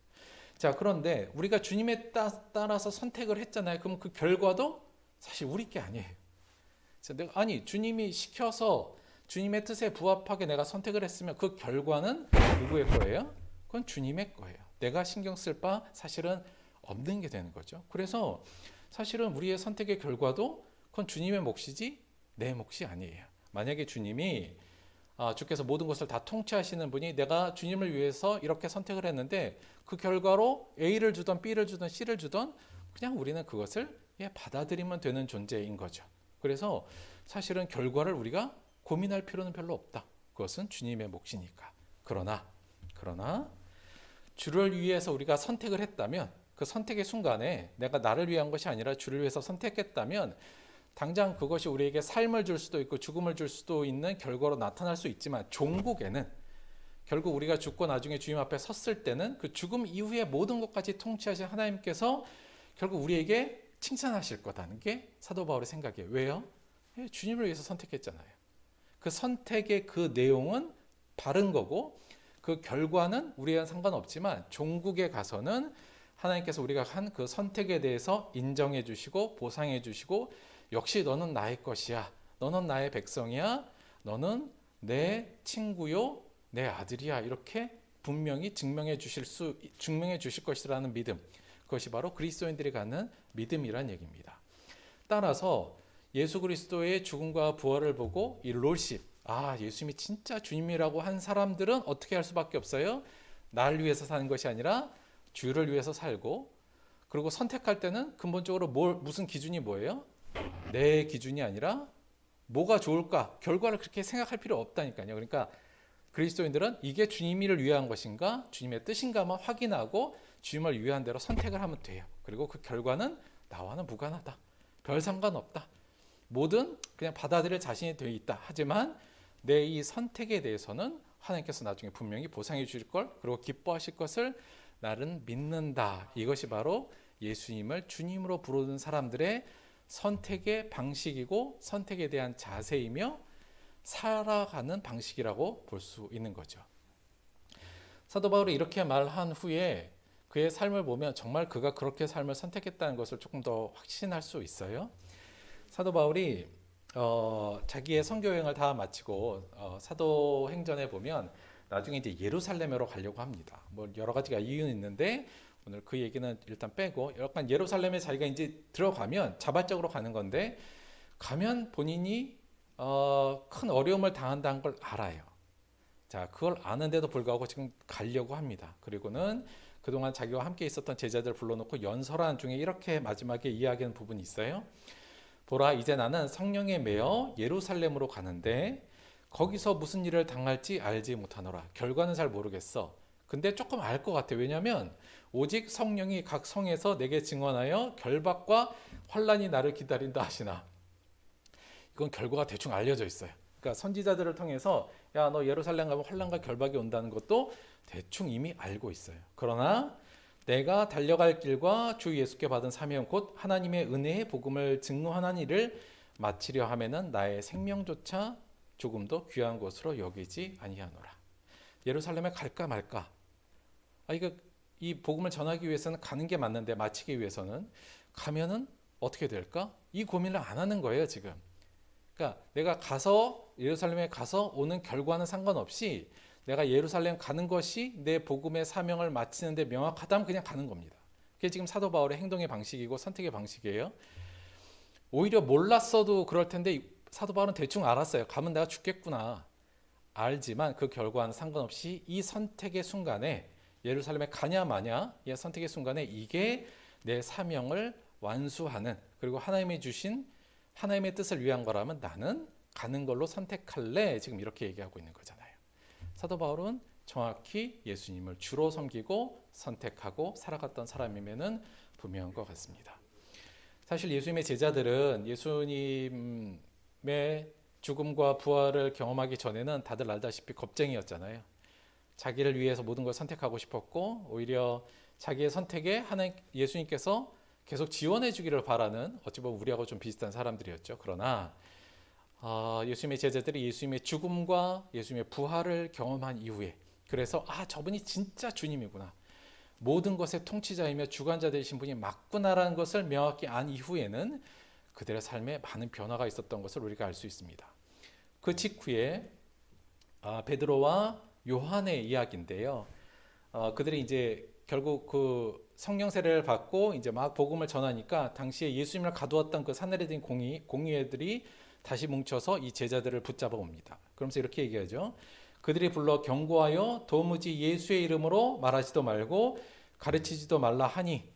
자, 그런데 우리가 주님에 따라서 선택을 했잖아요. 그럼 그 결과도 사실 우리 게 아니에요. 주님이 시켜서 주님의 뜻에 부합하게 내가 선택을 했으면 그 결과는 누구의 거예요? 그건 주님의 거예요. 내가 신경 쓸 바 사실은 없는 게 되는 거죠. 그래서 사실은 우리의 선택의 결과도 그건 주님의 몫이지 내 몫이 아니에요. 만약에 주께서 모든 것을 다 통치하시는 분이 내가 주님을 위해서 이렇게 선택을 했는데 그 결과로 A를 주던 B를 주던 C를 주던 그냥 우리는 그것을 받아들이면 되는 존재인 거죠. 그래서 사실은 결과를 우리가 고민할 필요는 별로 없다. 그것은 주님의 몫이니까. 그러나 주를 위해서 우리가 선택을 했다면, 그 선택의 순간에 내가 나를 위한 것이 아니라 주를 위해서 선택했다면 당장 그것이 우리에게 삶을 줄 수도 있고 죽음을 줄 수도 있는 결과로 나타날 수 있지만, 종국에는 결국 우리가 죽고 나중에 주님 앞에 섰을 때는 그 죽음 이후의 모든 것까지 통치하신 하나님께서 결국 우리에게 칭찬하실 거다는 게 사도 바울의 생각이에요. 왜요? 주님을 위해서 선택했잖아요. 그 선택의 그 내용은 바른 거고 그 결과는 우리와는 상관없지만, 종국에 가서는 하나님께서 우리가 한 그 선택에 대해서 인정해 주시고 보상해 주시고, 역시 너는 나의 것이야, 너는 나의 백성이야, 너는 내 친구요, 내 아들이야, 이렇게 분명히 증명해 주실 것이라는 믿음, 그것이 바로 그리스도인들이 갖는 믿음이란 얘기입니다. 따라서 예수 그리스도의 죽음과 부활을 보고 이 롤십, 예수님이 진짜 주님이라고 한 사람들은 어떻게 할 수밖에 없어요? 나를 위해서 사는 것이 아니라 주를 위해서 살고, 그리고 선택할 때는 근본적으로 무슨 기준이 뭐예요? 내 기준이 아니라 뭐가 좋을까? 결과를 그렇게 생각할 필요 없다니까요. 그러니까 그리스도인들은 이게 주님을 위한 것인가, 주님의 뜻인가만 확인하고 주님을 위한 대로 선택을 하면 돼요. 그리고 그 결과는 나와는 무관하다. 별 상관없다. 뭐든 그냥 받아들일 자신이 되어 있다. 하지만 내 이 선택에 대해서는 하나님께서 나중에 분명히 보상해 주실 걸, 그리고 기뻐하실 것을 나는 믿는다. 이것이 바로 예수님을 주님으로 부르는 사람들의 선택의 방식이고 선택에 대한 자세이며 살아가는 방식이라고 볼 수 있는 거죠. 사도 바울이 이렇게 말한 후에 그의 삶을 보면 정말 그가 그렇게 삶을 선택했다는 것을 조금 더 확신할 수 있어요. 사도 바울이 자기의 선교 여행을 다 마치고 사도행전에 보면 나중에 이제 예루살렘으로 가려고 합니다. 뭐 여러 가지가 이유는 있는데 오늘 그 얘기는 일단 빼고, 약간 예루살렘에 자기가 이제 들어가면 자발적으로 가는 건데, 가면 본인이 큰 어려움을 당한다는 걸 알아요. 자, 그걸 아는데도 불구하고 지금 가려고 합니다. 그리고는 그동안 자기와 함께 있었던 제자들 불러놓고 연설한 중에 이렇게 마지막에 이야기하는 부분이 있어요. 보라, 이제 나는 성령에 매여 예루살렘으로 가는데 거기서 무슨 일을 당할지 알지 못하노라. 결과는 잘 모르겠어. 근데 조금 알 것 같아. 왜냐하면 오직 성령이 각 성에서 내게 증언하여 결박과 환란이 나를 기다린다 하시나. 이건 결과가 대충 알려져 있어요. 그러니까 선지자들을 통해서 야, 너 예루살렘 가면 환란과 결박이 온다는 것도 대충 이미 알고 있어요. 그러나 내가 달려갈 길과 주 예수께 받은 사명 곧 하나님의 은혜의 복음을 증거하는 일을 마치려 하면은 나의 생명조차 조금도 귀한 것으로 여기지 아니하노라. 예루살렘에 갈까 말까. 이 복음을 전하기 위해서는 가는 게 맞는데 마치기 위해서는 가면은 어떻게 될까? 이 고민을 안 하는 거예요, 지금. 그러니까 내가 가서 예루살렘에 가서 오는 결과는 상관없이 내가 예루살렘 가는 것이 내 복음의 사명을 마치는 데 명확하다면 그냥 가는 겁니다. 그게 지금 사도 바울의 행동의 방식이고 선택의 방식이에요. 오히려 몰랐어도 그럴 텐데 사도 바울은 대충 알았어요. 가면 내가 죽겠구나. 알지만 그 결과는 상관없이 이 선택의 순간에 예루살렘에 가냐 마냐 이 선택의 순간에 이게 내 사명을 완수하는, 그리고 하나님이 주신 하나님의 뜻을 위한 거라면 나는 가는 걸로 선택할래. 지금 이렇게 얘기하고 있는 거잖아요. 사도 바울은 정확히 예수님을 주로 섬기고 선택하고 살아갔던 사람이면은 분명한 것 같습니다. 사실 예수님의 제자들은 예수님의 죽음과 부활을 경험하기 전에는 다들 알다시피 겁쟁이였잖아요. 자기를 위해서 모든 걸 선택하고 싶었고 오히려 자기의 선택에 예수님께서 계속 지원해 주기를 바라는, 어찌 보면 우리하고 좀 비슷한 사람들이었죠. 그러나 예수님의 제자들이 예수님의 죽음과 예수님의 부활을 경험한 이후에, 그래서 저분이 진짜 주님이구나, 모든 것의 통치자이며 주관자 되신 분이 맞구나라는 것을 명확히 안 이후에는 그들의 삶에 많은 변화가 있었던 것을 우리가 알 수 있습니다. 그 직후에 베드로와 요한의 이야기인데요. 그들이 이제 결국 그 성령 세례를 받고 이제 막 복음을 전하니까 당시에 예수님을 가두었던 그 사내리든 공의회들이 다시 뭉쳐서 이 제자들을 붙잡아 옵니다. 그러면서 이렇게 얘기하죠. 그들이 불러 경고하여 도무지 예수의 이름으로 말하지도 말고 가르치지도 말라 하니,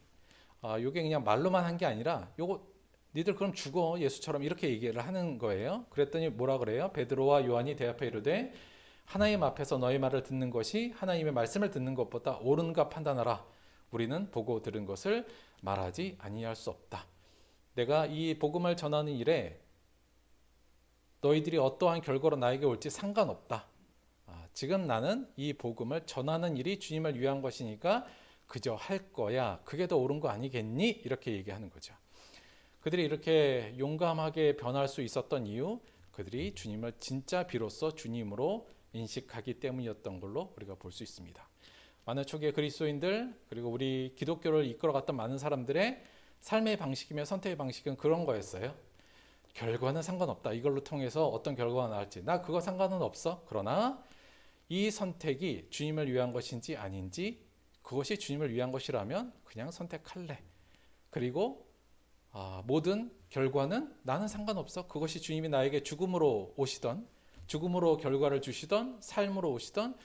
요게 그냥 말로만 한 게 아니라 요거 니들 그럼 죽어 예수처럼 이렇게 얘기를 하는 거예요. 그랬더니 뭐라 그래요? 베드로와 요한이 대답해 이르되 하나님 앞에서 너희 말을 듣는 것이 하나님의 말씀을 듣는 것보다 옳은가 판단하라. 우리는 보고 들은 것을 말하지 아니할 수 없다. 내가 이 복음을 전하는 일에 너희들이 어떠한 결과로 나에게 올지 상관없다. 지금 나는 이 복음을 전하는 일이 주님을 위한 것이니까 그저 할 거야. 그게 더 옳은 거 아니겠니? 이렇게 얘기하는 거죠. 그들이 이렇게 용감하게 변할 수 있었던 이유, 그들이 주님을 진짜 비로소 주님으로 인식하기 때문이었던 걸로 우리가 볼 수 있습니다. 많은 초기의 그리스도인들, 그리고 우리 기독교를 이끌어갔던 많은 사람들의 삶의 방식이며 선택의 방식은 그런 거였어요. 결과는 상관없다. 이걸로 통해서 어떤 결과가 나올지 나 그거 상관은 없어. 그러나 이 선택이 주님을 위한 것인지 아닌지, 그것이 주님을 위한 것이라면 그냥 선택할래. 그리고 모든 결과는 나는 상관없어. 그것이 주님이 나에게 죽음으로 오시던, 죽음으로 결과를 주시던, 삶으로 오시던,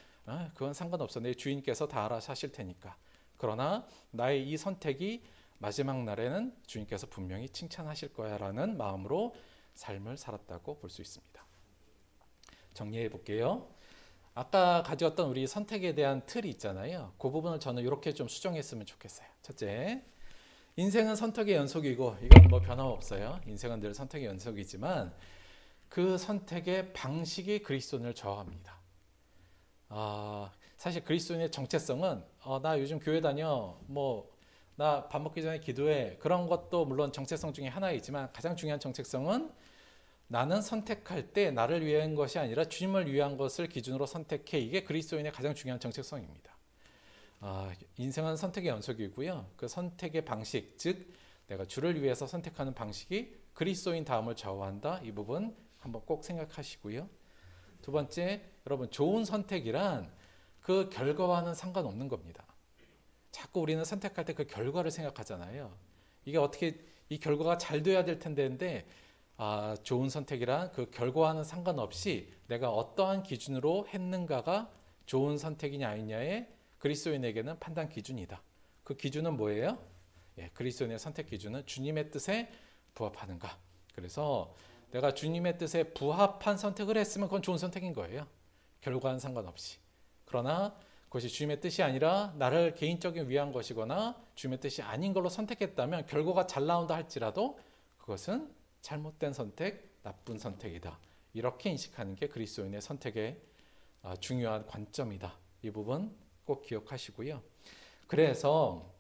그건 상관없어. 내 주인께서 다 알아서 하실 테니까. 그러나 나의 이 선택이 마지막 날에는 주님께서 분명히 칭찬하실 거야 라는 마음으로 삶을 살았다고 볼 수 있습니다. 정리해 볼게요. 아까 가져왔던 우리 선택에 대한 틀이 있잖아요. 그 부분을 저는 이렇게 좀 수정했으면 좋겠어요. 첫째, 인생은 선택의 연속이고, 이건 뭐 변함없어요. 인생은 늘 선택의 연속이지만 그 선택의 방식이 그리스도인을 저하합니다. 사실 그리스도인의 정체성은 나 요즘 교회 다녀, 나 밥 먹기 전에 기도해, 그런 것도 물론 정체성 중에 하나이지만 가장 중요한 정체성은 나는 선택할 때 나를 위한 것이 아니라 주님을 위한 것을 기준으로 선택해. 이게 그리스도인의 가장 중요한 정체성입니다. 인생은 선택의 연속이고요. 그 선택의 방식, 즉 내가 주를 위해서 선택하는 방식이 그리스도인 다음을 좌우한다. 이 부분 한번 꼭 생각하시고요. 두 번째, 여러분, 좋은 선택이란 그 결과와는 상관없는 겁니다. 자꾸 우리는 선택할 때 그 결과를 생각하잖아요. 이게 어떻게 이 결과가 잘 돼야 될 텐데, 좋은 선택이란 그 결과와는 상관없이 내가 어떠한 기준으로 했는가가 좋은 선택이냐 아니냐의 그리스도인에게는 판단 기준이다. 그 기준은 뭐예요? 그리스도인의 선택 기준은 주님의 뜻에 부합하는가. 그래서 내가 주님의 뜻에 부합한 선택을 했으면 그건 좋은 선택인 거예요. 결과는 상관없이. 그러나 그것이 주님의 뜻이 아니라 나를 개인적인 위한 것이거나 주님의 뜻이 아닌 걸로 선택했다면 결과가 잘 나온다 할지라도 그것은 잘못된 선택, 나쁜 선택이다. 이렇게 인식하는 게 그리스도인의 선택의 중요한 관점이다. 이 부분 꼭 기억하시고요. 그래서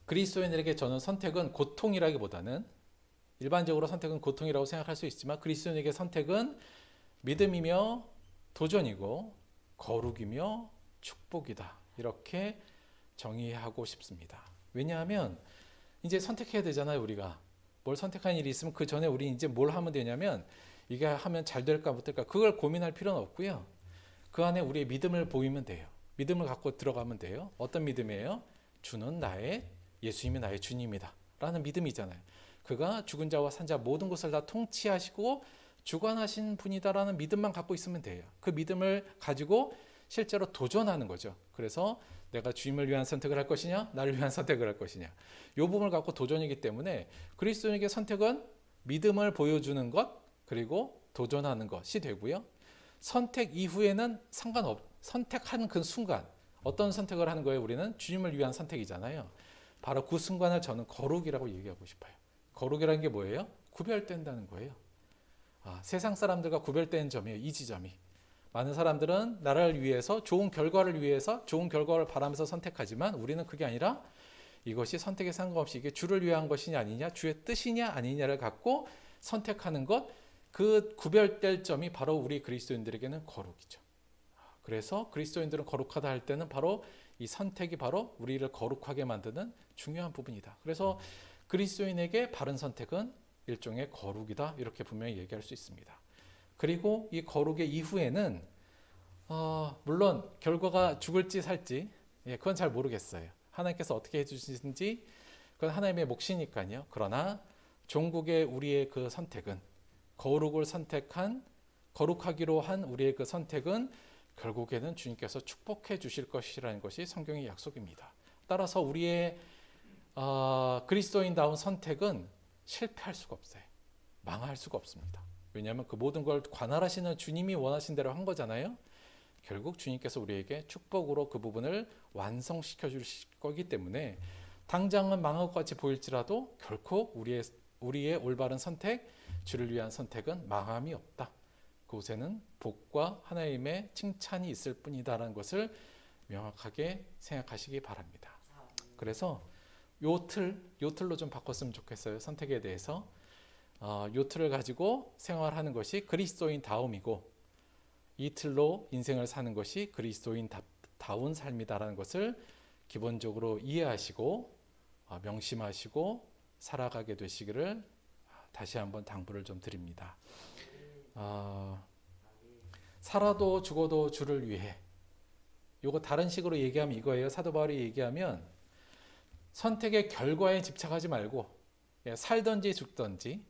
그리스도인들에게 저는 선택은 고통이라기보다는, 일반적으로 선택은 고통이라고 생각할 수 있지만 그리스도인에게 선택은 믿음이며 도전이고 거룩이며 축복이다. 이렇게 정의하고 싶습니다. 왜냐하면 이제 선택해야 되잖아요. 우리가 뭘 선택하는 일이 있으면 그 전에 우리 이제 뭘 하면 되냐면, 이게 하면 잘 될까 못 될까 그걸 고민할 필요는 없고요. 그 안에 우리의 믿음을 보이면 돼요. 믿음을 갖고 들어가면 돼요. 어떤 믿음이에요? 예수님이 나의 주님이다 라는 믿음이잖아요. 그가 죽은 자와 산 자 모든 것을 다 통치하시고 주관하신 분이다라는 믿음만 갖고 있으면 돼요. 그 믿음을 가지고 실제로 도전하는 거죠. 그래서 내가 주님을 위한 선택을 할 것이냐, 나를 위한 선택을 할 것이냐, 이 부분을 갖고 도전이기 때문에 그리스도인에게 선택은 믿음을 보여주는 것, 그리고 도전하는 것이 되고요. 선택 이후에는 선택한 그 순간 어떤 선택을 하는 거예요? 우리는 주님을 위한 선택이잖아요. 바로 그 순간을 저는 거룩이라고 얘기하고 싶어요. 거룩이라는 게 뭐예요? 구별된다는 거예요. 세상 사람들과 구별되는 점이에요. 이 지점이. 많은 사람들은 나를 위해서, 좋은 결과를 위해서 좋은 결과를 바라면서 선택하지만 우리는 그게 아니라 이것이 선택에 상관없이 이게 주를 위한 것이냐 아니냐, 주의 뜻이냐 아니냐를 갖고 선택하는 것, 그 구별될 점이 바로 우리 그리스도인들에게는 거룩이죠. 그래서 그리스도인들은 거룩하다 할 때는 바로 이 선택이 바로 우리를 거룩하게 만드는 중요한 부분이다. 그래서 그리스도인에게 바른 선택은 일종의 거룩이다. 이렇게 분명히 얘기할 수 있습니다. 그리고 이 거룩의 이후에는 물론 결과가 죽을지 살지 그건 잘 모르겠어요. 하나님께서 어떻게 해주시는지 그건 하나님의 몫이니까요. 그러나 종국의 우리의 그 선택은, 거룩을 선택한, 거룩하기로 한 우리의 그 선택은 결국에는 주님께서 축복해 주실 것이라는 것이 성경의 약속입니다. 따라서 우리의 그리스도인다운 선택은 실패할 수가 없어요. 망할 수가 없습니다. 왜냐하면 그 모든 걸 관할하시는 주님이 원하신 대로 한 거잖아요. 결국 주님께서 우리에게 축복으로 그 부분을 완성시켜 주실 거기 때문에 당장은 망할 것 같이 보일지라도 결코 우리의 올바른 선택, 주를 위한 선택은 망함이 없다. 그곳에는 복과 하나님의 칭찬이 있을 뿐이다라는 것을 명확하게 생각하시기 바랍니다. 그래서 요 틀로 좀 바꿨으면 좋겠어요. 선택에 대해서. 요 틀을 가지고 생활하는 것이 그리스도인 다움이고, 이 틀로 인생을 사는 것이 그리스도인 다운 삶이다라는 것을 기본적으로 이해하시고 명심하시고 살아가게 되시기를 다시 한번 당부를 좀 드립니다. 살아도 죽어도 주를 위해. 요거 다른 식으로 얘기하면 이거예요. 사도 바울이 얘기하면 선택의 결과에 집착하지 말고, 살든지 죽든지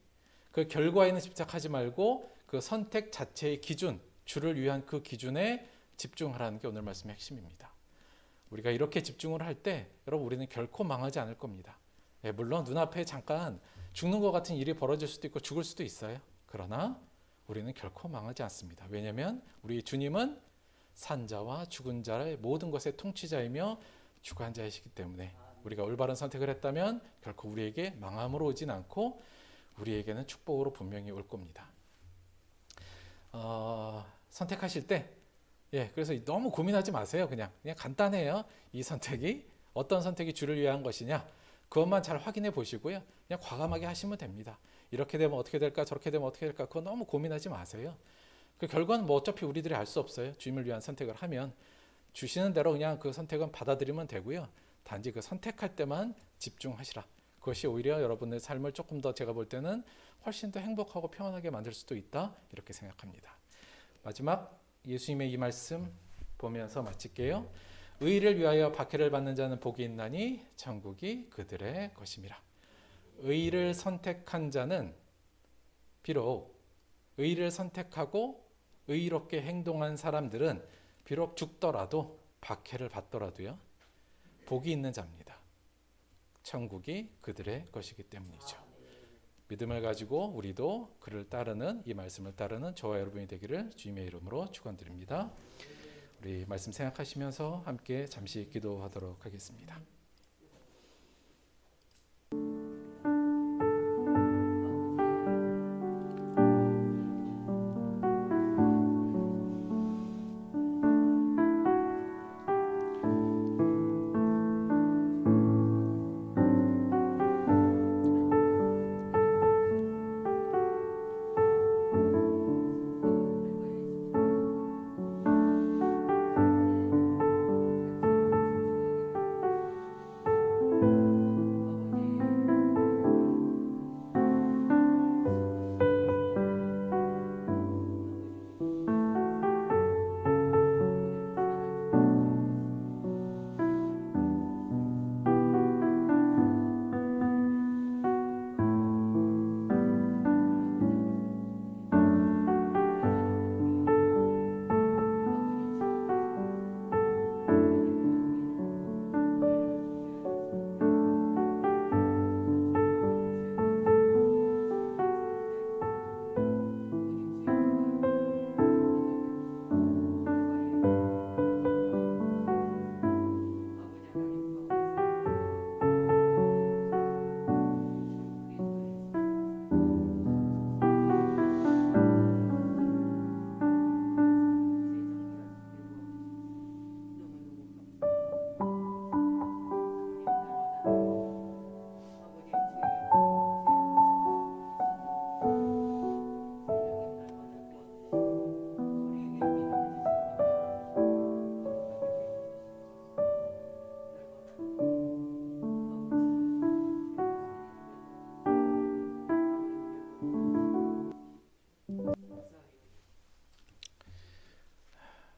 그 결과에는 집착하지 말고 그 선택 자체의 기준, 주를 위한 그 기준에 집중하라는 게 오늘 말씀의 핵심입니다. 우리가 이렇게 집중을 할 때 여러분 우리는 결코 망하지 않을 겁니다. 물론 눈앞에 잠깐 죽는 것 같은 일이 벌어질 수도 있고 죽을 수도 있어요. 그러나 우리는 결코 망하지 않습니다. 왜냐하면 우리 주님은 산자와 죽은 자의 모든 것의 통치자이며 주관자이시기 때문에 우리가 올바른 선택을 했다면 결코 우리에게 망함으로 오진 않고 우리에게는 축복으로 분명히 올 겁니다. 선택하실 때 그래서 너무 고민하지 마세요. 그냥 간단해요. 이 선택이 어떤 선택이 주를 위한 것이냐 그것만 잘 확인해 보시고요. 그냥 과감하게 하시면 됩니다. 이렇게 되면 어떻게 될까 저렇게 되면 어떻게 될까 그거 너무 고민하지 마세요. 그 결과는 뭐 어차피 우리들이 알 수 없어요. 주님을 위한 선택을 하면 주시는 대로 그냥 그 선택은 받아들이면 되고요. 단지 그 선택할 때만 집중하시라. 그것이 오히려 여러분의 삶을 조금 더 제가 볼 때는 훨씬 더 행복하고 평안하게 만들 수도 있다 이렇게 생각합니다. 마지막 예수님의 이 말씀 보면서 마칠게요. 의를 위하여 박해를 받는 자는 복이 있나니 천국이 그들의 것임이라. 의를 선택한 자는 비록 의를 선택하고 의롭게 행동한 사람들은 비록 죽더라도 박해를 받더라도요 복이 있는 자입니다. 천국이 그들의 것이기 때문이죠. 믿음을 가지고 우리도 그를 따르는 이 말씀을 따르는 저와 여러분이 되기를 주님의 이름으로 축원드립니다. 우리 말씀 생각하시면서 함께 잠시 기도하도록 하겠습니다.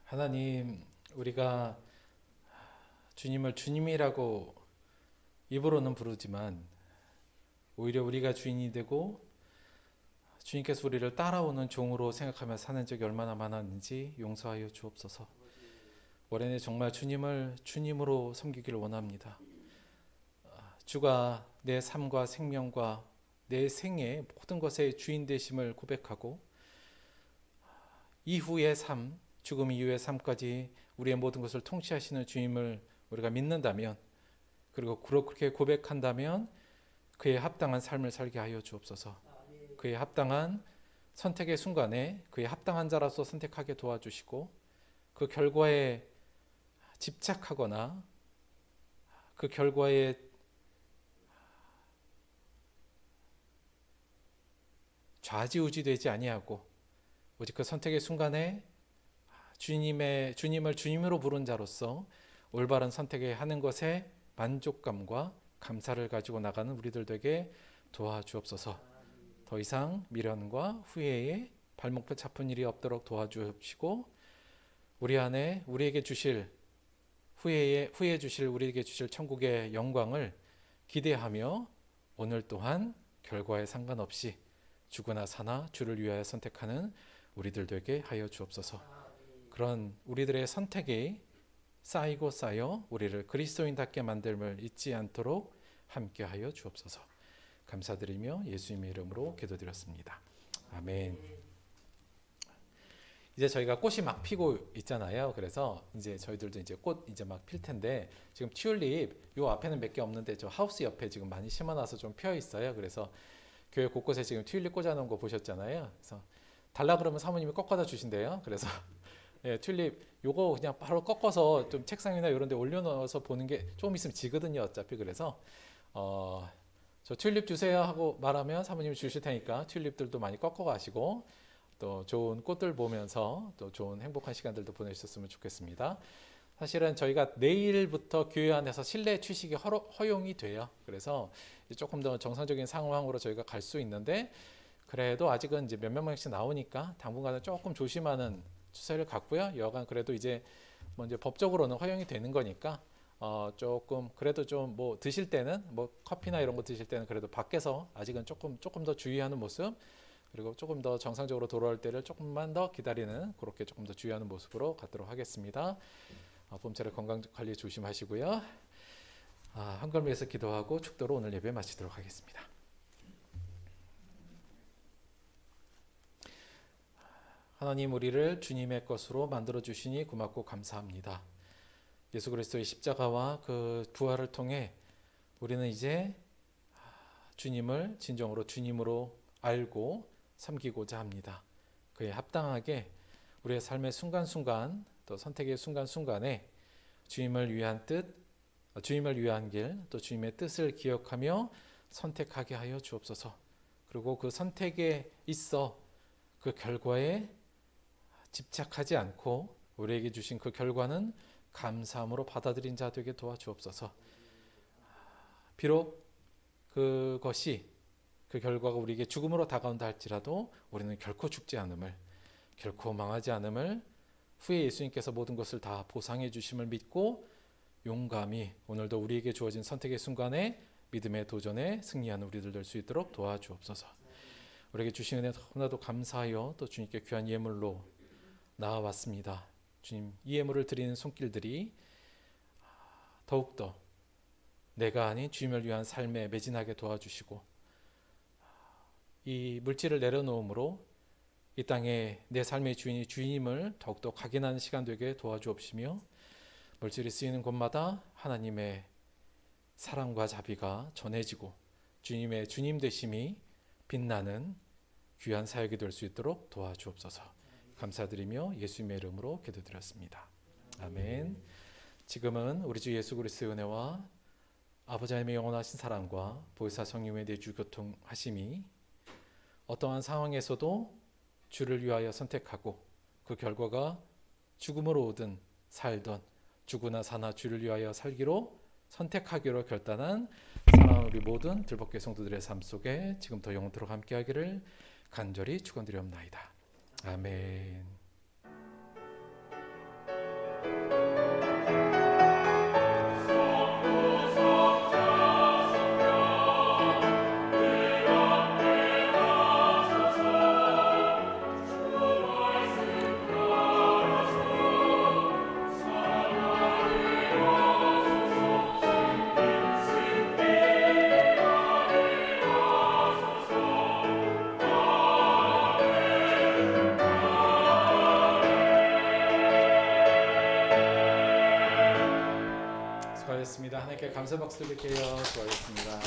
하나님, 우리가 주님을 주님이라고 입으로는 부르지만 오히려 우리가 주인이 되고 주님께서 우리를 따라오는 종으로 생각하며 사는 적이 얼마나 많았는지 용서하여 주옵소서. 올해는 정말 주님을 주님으로 섬기기를 원합니다. 주가 내 삶과 생명과 내 생의 모든 것의 주인 되심을 고백하고 이후의 삶, 죽음 이후의 삶까지 우리의 모든 것을 통치하시는 주님을 우리가 믿는다면, 그리고 그렇게 고백한다면 그에 합당한 삶을 살게 하여 주옵소서. 그에 합당한 선택의 순간에 그에 합당한 자로서 선택하게 도와주시고, 그 결과에 집착하거나 그 결과에 좌지우지되지 아니하고 오직 그 선택의 순간에 주님을 주님으로 부른 자로서 올바른 선택을 하는 것에 만족감과 감사를 가지고 나가는 우리들 되게 도와주옵소서. 더 이상 미련과 후회에 발목을 잡은 일이 없도록 도와주시고, 우리 안에 우리에게 주실 후회해 주실 우리에게 주실 천국의 영광을 기대하며 오늘 또한 결과에 상관없이 죽으나 사나 주를 위하여 선택하는 우리들 되게 하여 주옵소서. 그런 우리들의 선택이 쌓이고 쌓여 우리를 그리스도인답게 만들음을 잊지 않도록 함께하여 주옵소서. 감사드리며 예수님의 이름으로 기도드렸습니다. 아멘. 이제 저희가 꽃이 막 피고 있잖아요. 그래서 이제 저희들도 이제 꽃 이제 막 필 텐데, 지금 튤립 요 앞에는 몇 개 없는데 저 하우스 옆에 지금 많이 심어놔서 좀 피어 있어요. 그래서 교회 곳곳에 지금 튤립 꽂아놓은 거 보셨잖아요. 그래서 달라 그러면 사모님이 꺾어다 주신대요. 그래서 예, 튤립 요거 그냥 바로 꺾어서 좀 책상이나 이런 데 올려놓아서 보는 게 조금 있으면 지거든요. 어차피. 그래서 저 튤립 주세요 하고 말하면 사모님이 주실 테니까 튤립들도 많이 꺾어 가시고 또 좋은 꽃들 보면서 또 좋은 행복한 시간들도 보내셨으면 좋겠습니다. 사실은 저희가 내일부터 교회 안에서 실내 취식이 허용이 돼요. 그래서 조금 더 정상적인 상황으로 저희가 갈 수 있는데, 그래도 아직은 이제 몇몇 명씩 나오니까 당분간은 조금 조심하는 추세를 갖고요. 여간 그래도 이제 뭐 이제 법적으로는 허용이 되는 거니까 조금 그래도 좀 뭐 드실 때는 뭐 커피나 이런 거 드실 때는 그래도 밖에서 아직은 조금 더 주의하는 모습, 그리고 조금 더 정상적으로 돌아올 때를 조금만 더 기다리는, 그렇게 조금 더 주의하는 모습으로 갖도록 하겠습니다. 봄철에 건강 관리 조심하시고요. 한 걸음 위해서 기도하고 축도로 오늘 예배 마치도록 하겠습니다. 하나님, 우리를 주님의 것으로 만들어 주시니 고맙고 감사합니다. 예수 그리스도의 십자가와 그 부활을 통해 우리는 이제 주님을 진정으로 주님으로 알고 섬기고자 합니다. 그에 합당하게 우리의 삶의 순간순간, 또 선택의 순간순간에 주님을 위한 뜻, 주님을 위한 길, 또 주님의 뜻을 기억하며 선택하게 하여 주옵소서. 그리고 그 선택에 있어 그 결과에 집착하지 않고 우리에게 주신 그 결과는 감사함으로 받아들인 자 되게 도와주옵소서. 비록 그것이, 그 결과가 우리에게 죽음으로 다가온다 할지라도 우리는 결코 죽지 않음을, 결코 망하지 않음을, 후에 예수님께서 모든 것을 다 보상해 주심을 믿고 용감히 오늘도 우리에게 주어진 선택의 순간에 믿음의 도전에 승리하는 우리들 될 수 있도록 도와주옵소서. 우리에게 주신 은혜 너무나도 감사하여 또 주님께 귀한 예물로 나아왔습니다. 주님, 이 예물을 드리는 손길들이 더욱더 내가 아닌 주님을 위한 삶에 매진하게 도와주시고, 이 물질을 내려놓음으로 이 땅에 내 삶의 주인이 주님을 더욱더 각인하는 시간 되게 도와주옵시며, 물질이 쓰이는 곳마다 하나님의 사랑과 자비가 전해지고 주님의 주님 되심이 빛나는 귀한 사역이 될 수 있도록 도와주옵소서. 감사드리며 예수님의 이름으로 기도드렸습니다. 아멘. 지금은 우리 주 예수 그리스도의 은혜와 아버지 하나님의 영원하신 사랑과 보혜사 성령의 내주 교통하심이 어떠한 상황에서도 주를 위하여 선택하고 그 결과가 죽음으로 오든 살던 죽으나 사나 주를 위하여 살기로 선택하기로 결단한 사랑하는 우리 모든 들법교회 성도들의 삶 속에 지금부터 영원토록 함께하기를 간절히 축원드리옵나이다. 아멘. 수고하셨습니다. 하나님께 감사 박수 드릴게요. 수고하셨습니다.